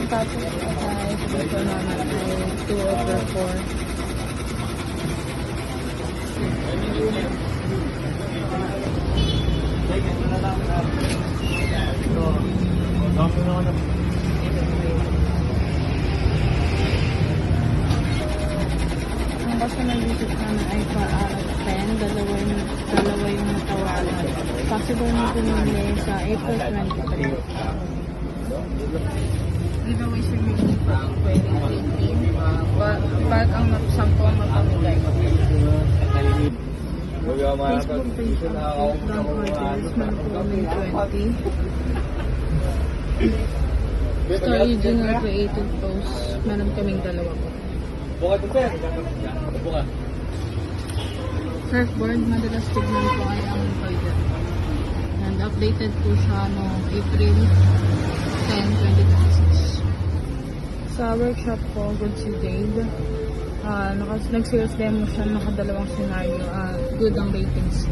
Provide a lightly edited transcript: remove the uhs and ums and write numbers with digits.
tapos ay ito naman ay 2/4. Ang customer visit namin ay 4 out of 10. Dalawa yung natawagan. Possible na pumili sa April 23. Giveaway sa mini pang pwede 18. Bag ang 10 ang mapamigay. Facebook page of Brown Orders, meron po kami 20. Story Junior Creative Post, meron kaming 2 po. Surfboard, madalas tignan po ay ang pwede. And updated po siya no April 10, 2026. Sa workshop po, good si Jade. Nag-sales demo siya, naka 2 scenario. Good ang ratings.